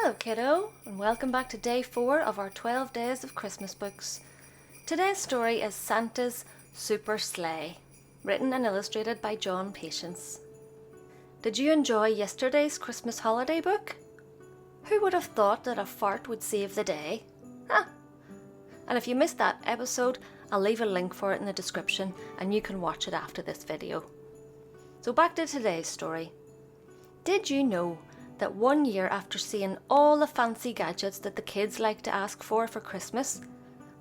Hello kiddo, and welcome back to day 4 of our 12 Days of Christmas books. Today's story is Santa's Super Sleigh, written and illustrated by John Patience. Did you enjoy yesterday's Christmas holiday book? Who would have thought that a fart would save the day? Huh. And if you missed that episode, I'll leave a link for it in the description and you can watch it after this video. So back to today's story. Did you know that 1 year after seeing all the fancy gadgets that the kids like to ask for Christmas,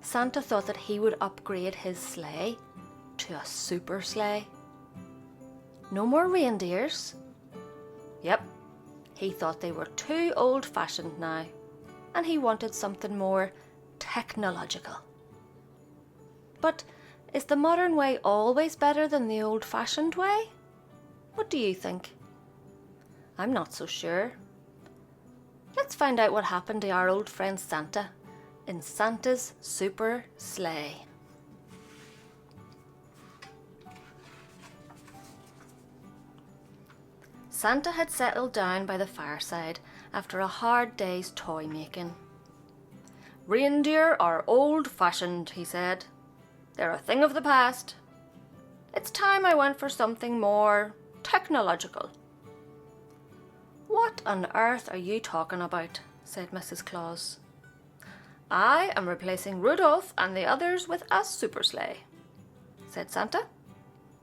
Santa thought that he would upgrade his sleigh to a super sleigh? No more reindeers? Yep, he thought they were too old-fashioned now, and he wanted something more technological. But is the modern way always better than the old-fashioned way? What do you think? I'm not so sure. Let's find out what happened to our old friend Santa in Santa's Super Sleigh. Santa had settled down by the fireside after a hard day's toy making. "Reindeer are old-fashioned," he said. "They're a thing of the past. It's time I went for something more technological." "What on earth are you talking about?" said Mrs. Claus. "I am replacing Rudolph and the others with a super sleigh," said Santa.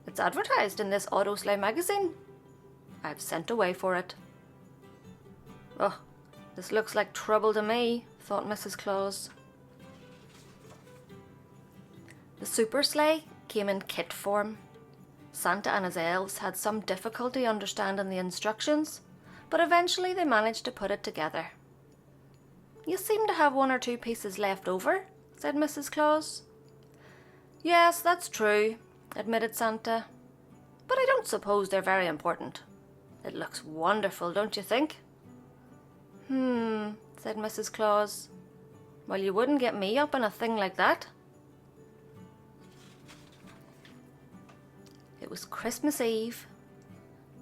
"It's advertised in this Autosleigh magazine. I've sent away for it." "Oh, this looks like trouble to me," thought Mrs. Claus. The super sleigh came in kit form. Santa and his elves had some difficulty understanding the instructions, but eventually they managed to put it together. "You seem to have 1 or 2 pieces left over," said Mrs. Claus. "Yes, that's true," admitted Santa, "but I don't suppose they're very important. It looks wonderful, don't you think?" Said Mrs. Claus. "Well, you wouldn't get me up in a thing like that." It was Christmas Eve,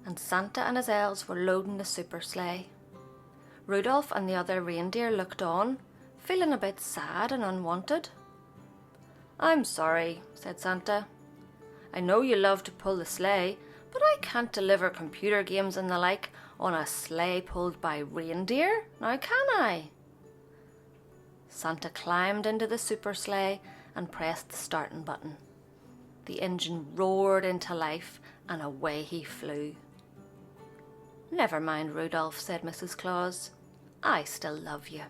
and Santa and his elves were loading the super sleigh. Rudolph and the other reindeer looked on, feeling a bit sad and unwanted. "I'm sorry," said Santa. "I know you love to pull the sleigh, but I can't deliver computer games and the like on a sleigh pulled by reindeer, now can I?" Santa climbed into the super sleigh and pressed the starting button. The engine roared into life and away he flew. "Never mind, Rudolph," said Mrs. Claus. "I still love you."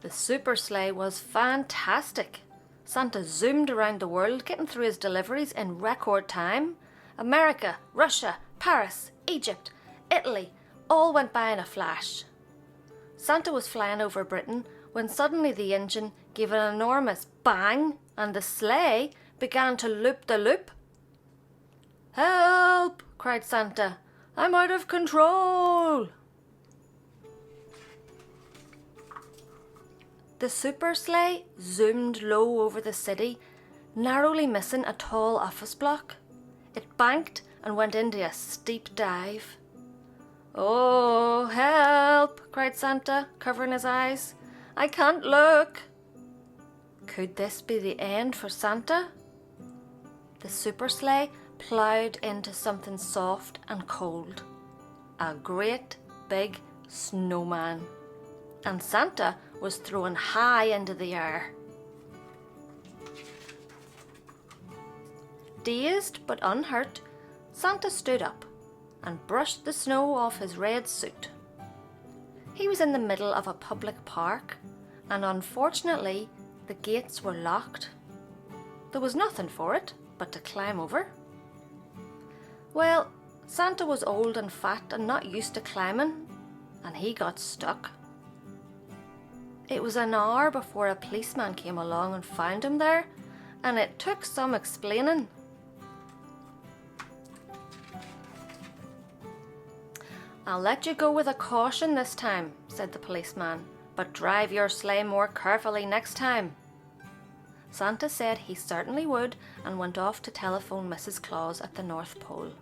The super sleigh was fantastic. Santa zoomed around the world, getting through his deliveries in record time. America, Russia, Paris, Egypt, Italy, all went by in a flash. Santa was flying over Britain when suddenly the engine gave an enormous bang and the sleigh began to loop the loop. "Help!" cried Santa. "I'm out of control!" The super sleigh zoomed low over the city, narrowly missing a tall office block. It banked and went into a steep dive. "Oh, help!" cried Santa, covering his eyes. "I can't look." Could this be the end for Santa? The super sleigh ploughed into something soft and cold. A great big snowman. And Santa was thrown high into the air. Dazed but unhurt, Santa stood up and brushed the snow off his red suit. He was in the middle of a public park, and unfortunately the gates were locked. There was nothing for it but to climb over. Well, Santa was old and fat and not used to climbing, and he got stuck. It was an hour before a policeman came along and found him there, and it took some explaining. "I'll let you go with a caution this time," said the policeman, "but drive your sleigh more carefully next time." Santa said he certainly would and went off to telephone Mrs. Claus at the North Pole.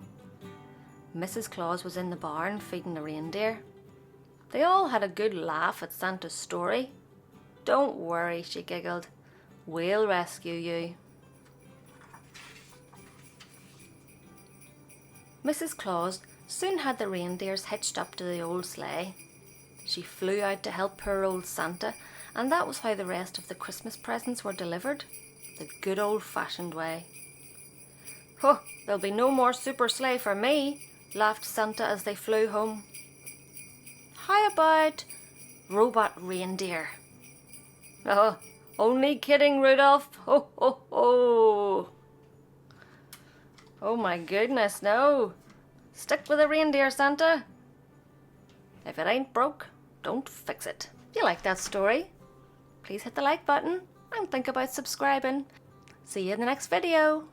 Mrs. Claus was in the barn feeding the reindeer. They all had a good laugh at Santa's story. "Don't worry," she giggled. "We'll rescue you." Mrs. Claus soon had the reindeers hitched up to the old sleigh. She flew out to help poor old Santa, and that was how the rest of the Christmas presents were delivered, the good old-fashioned way. "Huh, there'll be no more super sleigh for me," laughed Santa as they flew home. "How about robot reindeer?" "Oh, only kidding, Rudolph. Ho, ho, ho." "Oh my goodness, no. Stick with the reindeer, Santa. If it ain't broke, don't fix it." If you like that story, please hit the like button and think about subscribing. See you in the next video.